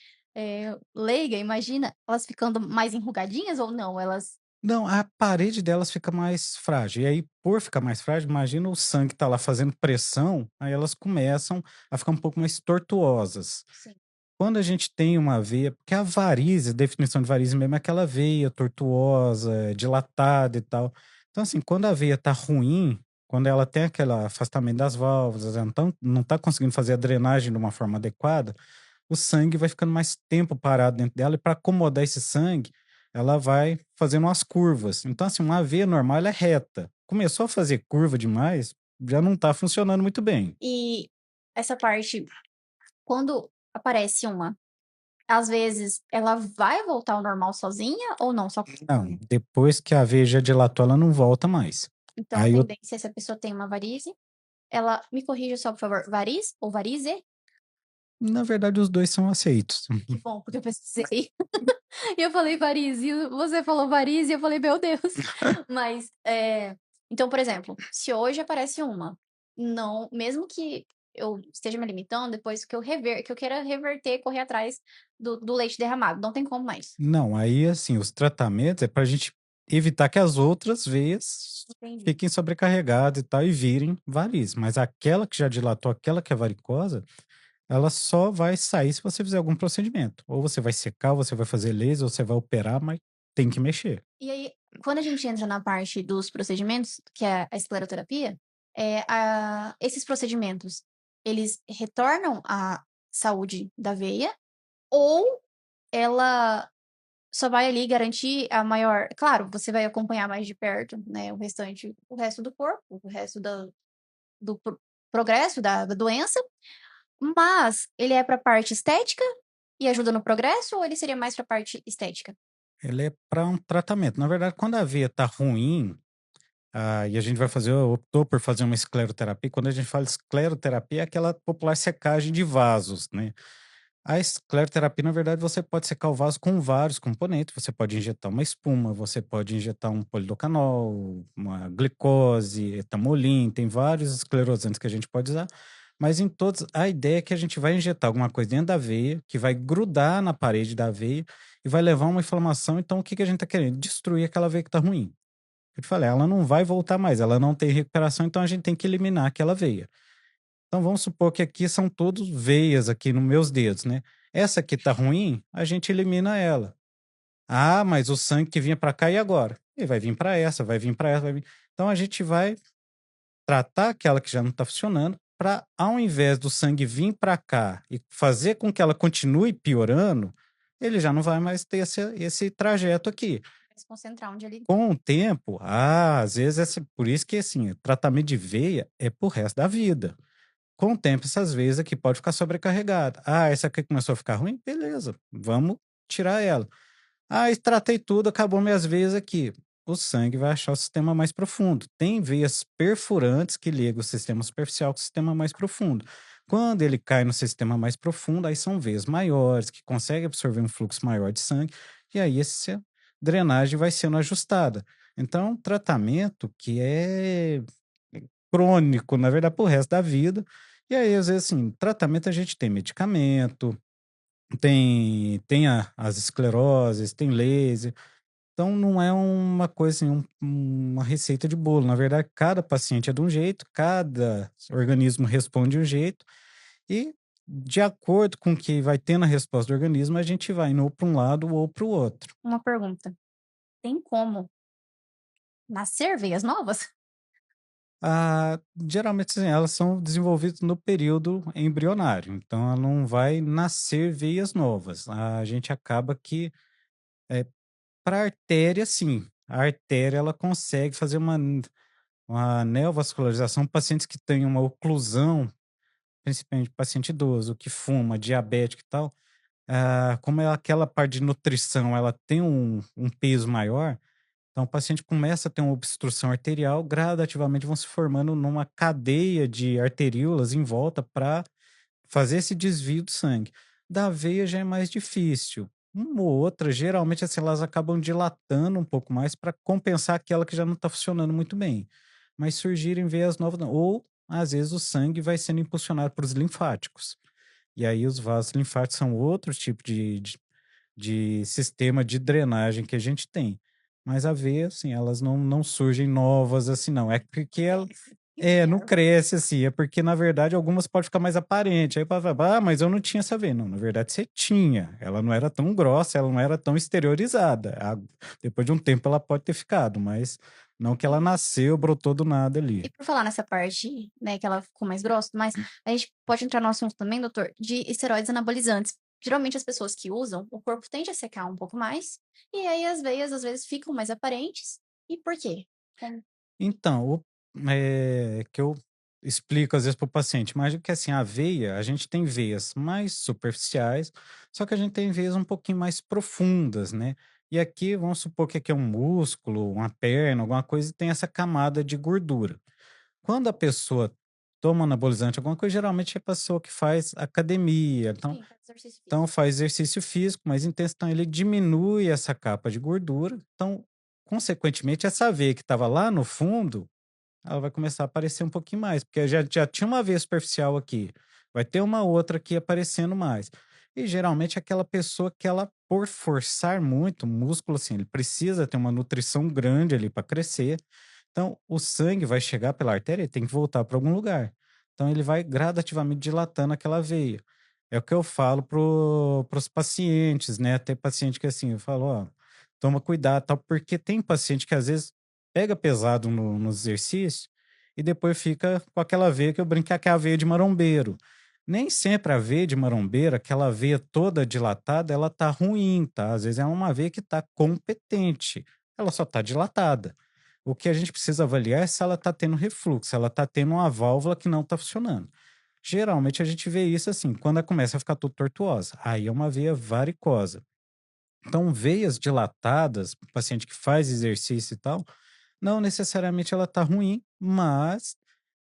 leiga, imagina elas ficando mais enrugadinhas ou não? Elas. Não, a parede delas fica mais frágil. E aí, por ficar mais frágil, imagina o sangue tá lá fazendo pressão, aí elas começam a ficar um pouco mais tortuosas. Sim. Quando a gente tem uma veia, porque a varize, a definição de varize mesmo é aquela veia tortuosa, dilatada e tal. Então, assim, quando a veia tá ruim, quando ela tem aquele afastamento das válvulas, ela não tá conseguindo fazer a drenagem de uma forma adequada, o sangue vai ficando mais tempo parado dentro dela e para acomodar esse sangue, ela vai fazendo umas curvas. Então, assim, uma veia normal ela é reta. Começou a fazer curva demais, já não está funcionando muito bem. E essa parte, quando aparece uma, às vezes ela vai voltar ao normal sozinha ou não? Só. Não, depois que a veia já dilatou, ela não volta mais. Então, a Aí, eu, tendência, se a pessoa tem uma varize, ela. Me corrija só, por favor. Variz ou varize? na verdade, os dois são aceitos. Que bom, porque eu pesquisei. E eu falei varize, e você falou varize, e eu falei, meu Deus. Mas, então, por exemplo, se hoje aparece uma, não, mesmo que eu esteja me limitando, depois que eu queira reverter, correr atrás do leite derramado, não tem como mais. Não, aí, assim, os tratamentos é para a gente evitar que as outras veias Entendi. fiquem sobrecarregadas e tal e virem varizes. Mas aquela que já dilatou, aquela que é varicosa, ela só vai sair se você fizer algum procedimento. Ou você vai secar, ou você vai fazer laser, ou você vai operar, mas tem que mexer. E aí, quando a gente entra na parte dos procedimentos, que é a escleroterapia, esses procedimentos, eles retornam à saúde da veia ou ela só vai ali garantir a maior. Claro, você vai acompanhar mais de perto, né, o resto do corpo, o resto do progresso da doença, mas ele é para a parte estética e ajuda no progresso ou ele seria mais para a parte estética? Ele é para um tratamento. Na verdade, quando a veia tá ruim, e a gente vai fazer optou por fazer uma escleroterapia. Quando a gente fala escleroterapia, é aquela popular secagem de vasos, né. A escleroterapia, na verdade, você pode secar o vaso com vários componentes. Você pode injetar uma espuma, você pode injetar um polidocanol, uma glicose, etamolim, tem vários esclerosantes que a gente pode usar, mas em todos a ideia é que a gente vai injetar alguma coisa dentro da veia, que vai grudar na parede da veia e vai levar a uma inflamação. Então o que que a gente está querendo? Destruir aquela veia que está ruim. Eu te falei, ela não vai voltar mais, ela não tem recuperação, então a gente tem que eliminar aquela veia. Então vamos supor que aqui são todos veias aqui nos meus dedos, né. Essa aqui tá ruim, a gente elimina ela. Ah, mas o sangue que vinha para cá e agora? Ele vai vir para essa, vai vir para essa, vai vir, então a gente vai tratar aquela que já não está funcionando, para ao invés do sangue vir para cá e fazer com que ela continue piorando, ele já não vai mais ter esse trajeto aqui. Vai se concentrar onde ele Com o tempo, às vezes por isso que, assim, tratamento de veia é para o resto da vida. Com o tempo, essas veias aqui pode ficar sobrecarregada. Ah, essa aqui começou a ficar ruim? Beleza, vamos tirar ela. Ah, tratei tudo, acabou minhas veias aqui. O sangue vai achar o sistema mais profundo. Tem veias perfurantes que ligam o sistema superficial com o sistema mais profundo. Quando ele cai no sistema mais profundo, aí são veias maiores, que conseguem absorver um fluxo maior de sangue, e aí essa drenagem vai sendo ajustada. Então, um tratamento que é crônico, na verdade, para o resto da vida. E aí, às vezes, assim, tratamento a gente tem medicamento, tem as escleroses, tem laser. Então não é uma coisa assim, uma receita de bolo. Na verdade, cada paciente é de um jeito, cada organismo responde de um jeito, e de acordo com o que vai tendo a resposta do organismo, a gente vai indo ou para um lado ou para o outro. uma pergunta, tem como nascer veias novas? Geralmente, assim, elas são desenvolvidas no período embrionário, então ela não vai nascer veias novas. A gente acaba que, para artéria, sim, a artéria ela consegue fazer uma neovascularização. Pacientes que têm uma oclusão, principalmente paciente idoso, que fuma, diabético e tal, como é aquela parte de nutrição, ela tem um peso maior, então o paciente começa a ter uma obstrução arterial, gradativamente vão se formando numa cadeia de arteríolas em volta para fazer esse desvio do sangue. Da veia já é mais difícil. Uma ou outra, geralmente, assim, elas acabam dilatando um pouco mais para compensar aquela que já não está funcionando muito bem. Mas surgirem veias novas, não. Ou, às vezes, o sangue vai sendo impulsionado por os linfáticos. E aí os vasos linfáticos são outro tipo de sistema de drenagem que a gente tem. Mas a veia, assim, elas não surgem novas assim, não. É porque ela não Entendo. cresce assim, é porque, na verdade, algumas pode ficar mais aparente. Aí pode falar: "Ah, mas eu não tinha essa veia". Não, na verdade você tinha. Ela não era tão grossa, ela não era tão exteriorizada. Depois de um tempo ela pode ter ficado, mas não que ela E nasceu, brotou do nada e ali. por falar nessa parte, né, que ela ficou mais grossa, mas a gente pode entrar no assunto também, doutor, de esteroides anabolizantes. Geralmente as pessoas que usam, o corpo tende a secar um pouco mais, e aí as veias às vezes ficam mais aparentes. E por quê? Como Então, que eu explico às vezes para o paciente, imagina que assim, a veia, a gente tem veias mais superficiais, só que a gente tem veias um pouquinho mais profundas, né? E aqui, vamos supor que aqui é um músculo, uma perna, alguma coisa, e tem essa camada de gordura. Quando a pessoa toma anabolizante, alguma coisa, geralmente é a pessoa que faz academia, então, sim, faz exercício então físico. faz exercício físico mais intenso, então ele diminui essa capa de gordura, então, consequentemente, essa veia que estava lá no fundo, ela vai começar a aparecer um pouquinho mais, porque já tinha uma veia superficial aqui, vai ter uma outra aqui aparecendo mais. E geralmente aquela pessoa que ela, por forçar muito o músculo, assim, ele precisa ter uma nutrição grande ali para crescer. Então, o sangue vai chegar pela artéria e tem que voltar para algum lugar. Então, ele vai gradativamente dilatando aquela veia. É o que eu falo para os pacientes, né? Até paciente que assim, eu falo, ó, toma cuidado, tal, porque tem paciente que às vezes pega pesado no exercício e depois fica com aquela veia que eu brinco que é a veia de marombeiro. Nem sempre a veia de marombeiro, aquela veia toda dilatada, ela tá ruim, tá? Às vezes é uma veia que tá competente, ela só tá dilatada. O que a gente precisa avaliar é se ela tá tendo refluxo, se ela tá tendo uma válvula que não tá funcionando. Geralmente a gente vê isso assim, quando ela começa a ficar tudo tortuosa, aí é uma veia varicosa. Então, veias dilatadas, paciente que faz exercício e tal, não necessariamente ela tá ruim, mas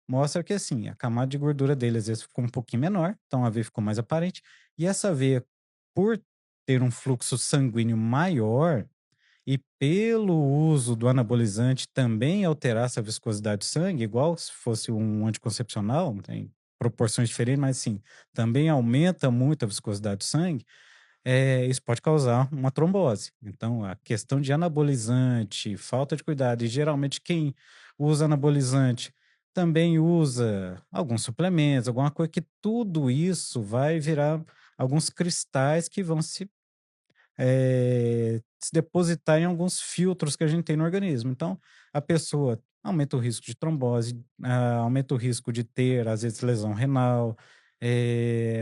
mostra que, assim, a camada de gordura dele às vezes ficou um pouquinho menor, então a veia ficou mais aparente. E essa veia, por ter um fluxo sanguíneo maior e pelo uso do anabolizante também alterar essa viscosidade do sangue, igual se fosse um anticoncepcional, tem proporções diferentes, mas assim, também aumenta muito a viscosidade do sangue, isso pode causar uma trombose. Então, a questão de anabolizante, falta de cuidado, e geralmente quem usa anabolizante também usa alguns suplementos, alguma coisa que tudo isso vai virar alguns cristais que vão se depositar em alguns filtros que a gente tem no organismo. Então, a pessoa aumenta o risco de trombose, aumenta o risco de ter, às vezes, lesão renal,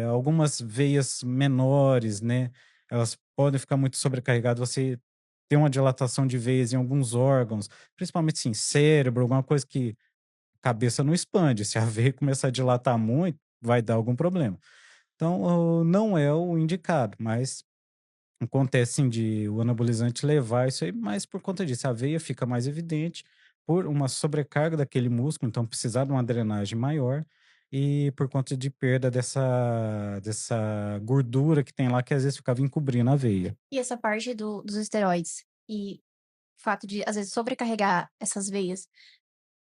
algumas veias menores, né? Elas podem ficar muito sobrecarregadas. Você tem uma dilatação de veias em alguns órgãos, principalmente sim, cérebro, alguma coisa que a cabeça não expande. Se a veia começar a dilatar muito, vai dar algum problema. Então, não é o indicado, mas acontece sim de o anabolizante levar isso aí, mas por conta disso, a veia fica mais evidente por uma sobrecarga daquele músculo, então precisar de uma drenagem maior e por conta de perda dessa gordura que tem lá que às vezes ficava encobrindo a veia. E essa parte dos esteroides e o fato de, às vezes, sobrecarregar essas veias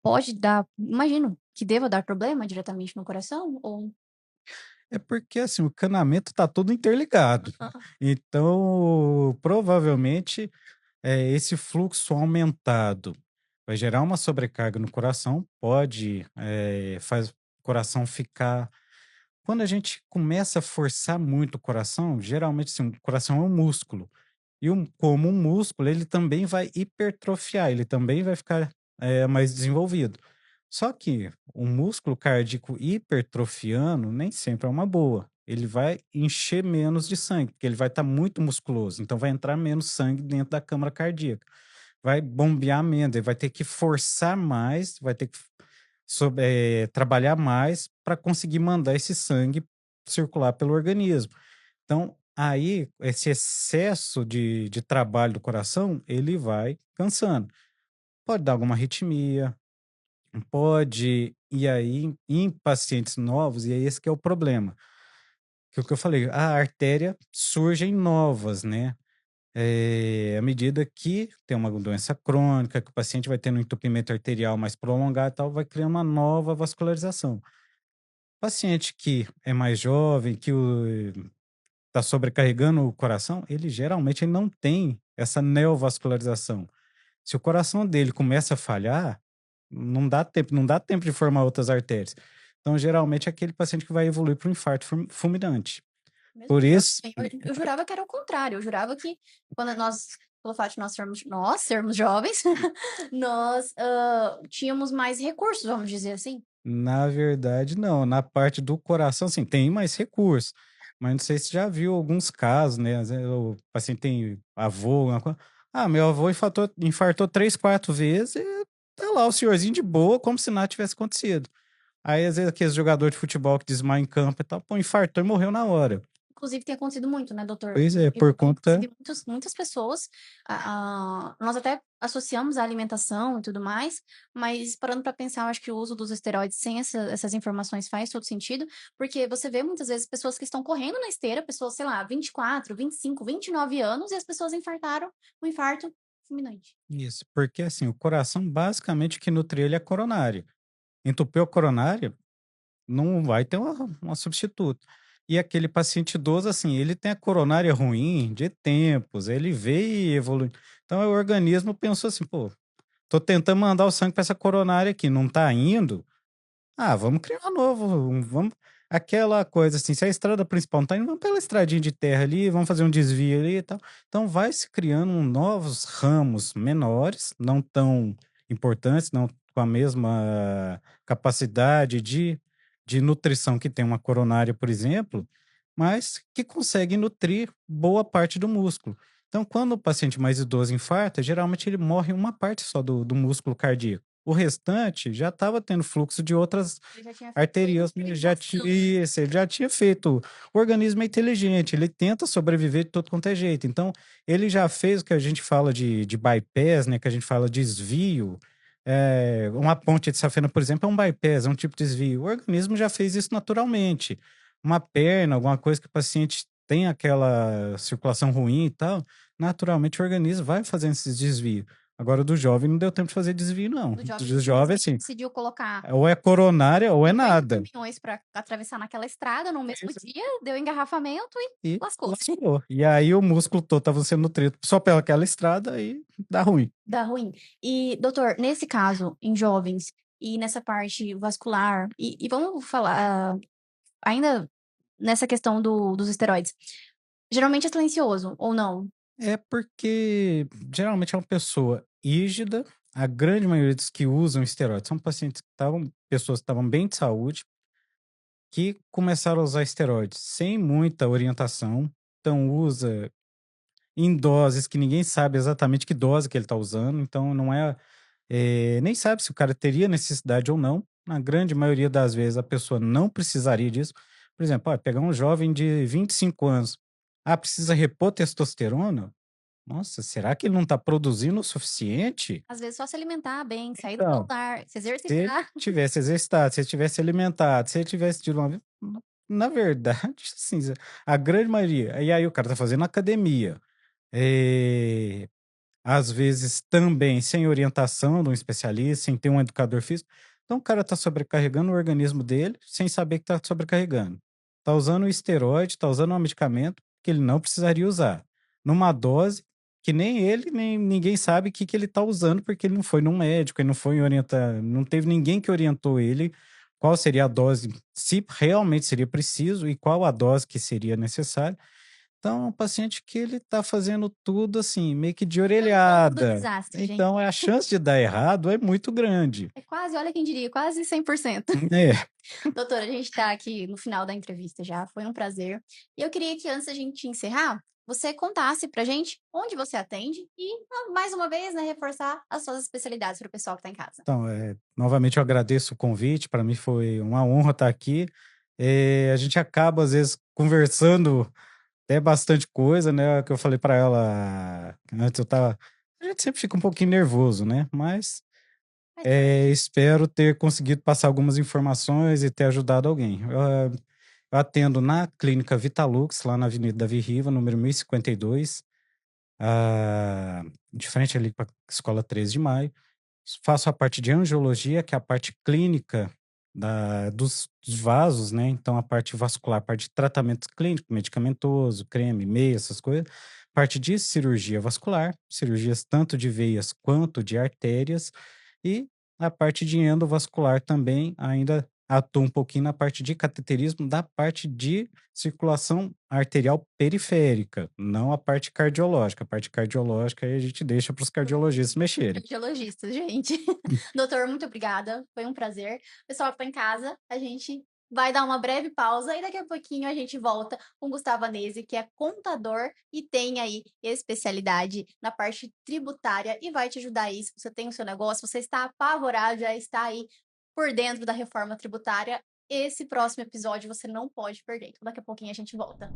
pode dar, imagino que deva dar problema diretamente no coração? Ou. É porque assim, o canamento tá todo interligado. Então, provavelmente, esse fluxo aumentado vai gerar uma sobrecarga no coração, pode, faz o coração ficar. Quando a gente começa a forçar muito o coração, geralmente, assim, o coração é um músculo. E como um músculo, ele também vai hipertrofiar, ele também vai ficar mais desenvolvido. Só que o músculo cardíaco hipertrofiando nem sempre é uma boa. Ele vai encher menos de sangue, porque ele vai estar muito musculoso, então vai entrar menos sangue dentro da câmara cardíaca. Vai bombear menos, ele vai ter que forçar mais, vai ter que trabalhar mais para conseguir mandar esse sangue circular pelo organismo. Então, aí, esse excesso de trabalho do coração, ele vai cansando. Pode dar alguma arritmia, pode, e aí, em pacientes novos, e aí esse que é o problema, que é o que eu falei, a artéria surgem novas, né? À medida que tem uma doença crônica, que o paciente vai tendo um entupimento arterial mais prolongado e tal, vai criando uma nova vascularização. Paciente que é mais jovem, que está sobrecarregando o coração, ele geralmente ele não tem essa neovascularização. Se o coração dele começa a falhar, não dá tempo de formar outras artérias. Então, geralmente, é aquele paciente que vai evoluir para um infarto fulminante. Mesmo Por isso, eu jurava que era o contrário, eu jurava que quando nós, pelo fato de nós sermos jovens, nós tínhamos mais recursos, vamos dizer assim. na verdade, não. Na parte do coração, sim, tem mais recursos. Mas não sei se já viu alguns casos, né? Às vezes o paciente tem avô, alguma coisa. Ah, meu avô infartou 3, 4 vezes e tá lá o senhorzinho de boa, como se nada tivesse acontecido. Aí, às vezes, aqueles jogadores de futebol que desmaia em campo e tal, pô, infartou e morreu na hora. Inclusive tem acontecido muito, né, doutor? Pois é, por conta. Inclusive muitas pessoas, nós até associamos a alimentação e tudo mais, mas parando para pensar, eu acho que o uso dos esteroides sem essas informações faz todo sentido, porque você vê muitas vezes pessoas que estão correndo na esteira, pessoas, sei lá, 24, 25, 29 anos, e as pessoas infartaram, um infarto fulminante. Isso, porque assim, o coração, basicamente, o que nutre ele é a coronária. Entupeu a coronária, não vai ter uma substituta. E aquele paciente idoso, assim, ele tem a coronária ruim de tempos, ele veio e evolui. Então, o organismo pensou assim, pô, tô tentando mandar o sangue para essa coronária aqui, não tá indo. Ah, vamos criar uma nova, vamos aquela coisa assim, se a estrada principal não tá indo, vamos pela estradinha de terra ali, vamos fazer um desvio ali e tal. Então vai se criando novos ramos menores, não tão importantes, não com a mesma capacidade de nutrição que tem uma coronária, por exemplo, mas que consegue nutrir boa parte do músculo. Então, quando o paciente mais idoso infarta, geralmente ele morre em uma parte só do músculo cardíaco. O restante já estava tendo fluxo de outras Ele já tinha feito toda arterias, essa né, limitação, né. ele já tinha feito. O organismo é inteligente, ele tenta sobreviver de todo quanto é jeito. Então, ele já fez o que a gente fala de bypass, né, que a gente fala desvio. Uma ponte de safena, por exemplo, é um bypass, é um tipo de desvio. O organismo já fez isso naturalmente. Uma perna, alguma coisa que o paciente tem aquela circulação ruim e tal, naturalmente o organismo vai fazendo esses desvios. Agora, do jovem não deu tempo de fazer desvio, não. Do jovem Do jovem, simplesmente assim, decidiu colocar ou é coronária ou é 50 nada. caminhões pra atravessar naquela estrada no mesmo Isso. dia, deu engarrafamento e E lascou-se. lascou. E aí o músculo todo estava sendo nutrido só pelaquela estrada, aí dá ruim. Dá ruim. E, doutor, nesse caso, em jovens, e nessa parte vascular, e vamos falar, ainda nessa questão dos esteroides, geralmente é silencioso ou não? É porque geralmente é uma pessoa rígida, a grande maioria dos que usam esteroides são pacientes que estavam pessoas que estavam bem de saúde, que começaram a usar esteroides sem muita orientação, então usa em doses que ninguém sabe exatamente que dose que ele está usando, então não é, nem sabe se o cara teria necessidade ou não. Na grande maioria das vezes a pessoa não precisaria disso. Por exemplo, pegar um jovem de 25 anos, precisa repor testosterona? Nossa, será que ele não está produzindo o suficiente? Às vezes só se alimentar bem, sair do Então, celular, se se ele exercitar. tivesse exercitado, se ele tivesse alimentado, se ele tivesse tido uma vida, na verdade, assim, a grande maioria. E aí o cara tá fazendo academia. eh, Às vezes também sem orientação de um especialista, sem ter um educador físico. Então o cara está sobrecarregando o organismo dele sem saber que está sobrecarregando. Está usando um esteroide, está usando um medicamento que ele não precisaria usar. Numa dose que nem ele, nem ninguém sabe o que, que ele está usando, porque ele não foi num médico, ele não foi orientar, não teve ninguém que orientou ele qual seria a dose, se realmente seria preciso e qual a dose que seria necessária. Então, é um paciente que ele tá fazendo tudo, assim, meio que de É o dobro do orelhada. desastre, gente. Então, a chance de dar errado é muito grande. É quase, olha quem diria, quase 100%. É. Doutora, a gente tá aqui no final da entrevista já, foi um prazer. E eu queria que antes da gente encerrar, você contasse pra gente onde você atende e, mais uma vez, né, reforçar as suas especialidades para o pessoal que tá em casa. Então, novamente eu agradeço o convite, para mim foi uma honra estar aqui. A gente acaba, às vezes, conversando até bastante coisa, né, que eu falei para ela antes, a gente sempre fica um pouquinho nervoso, né, mas, Faz parte. espero ter conseguido passar algumas informações e ter ajudado alguém. Eu atendo na clínica Vitalux, lá na Avenida Davi Riva, número 1052, de frente ali para a Escola 13 de Maio. Faço a parte de angiologia, que é a parte clínica dos vasos, né? Então, a parte vascular, a parte de tratamento clínico, medicamentoso, creme, meia, essas coisas. Parte de cirurgia vascular, cirurgias tanto de veias quanto de artérias. E a parte de endovascular também, ainda atuo um pouquinho na parte de cateterismo, da parte de circulação arterial periférica, não a parte cardiológica. A parte cardiológica aí a gente deixa para os cardiologistas mexerem. Cardiologista, gente. Doutor, muito obrigada, foi um prazer. Pessoal que tá em casa, a gente vai dar uma breve pausa e daqui a pouquinho a gente volta com Gustavo Anese, que é contador e tem aí especialidade na parte tributária e vai te ajudar aí. Se você tem o seu negócio, você está apavorado, já está aí por dentro da reforma tributária. Esse próximo episódio você não pode perder. Então, daqui a pouquinho a gente volta.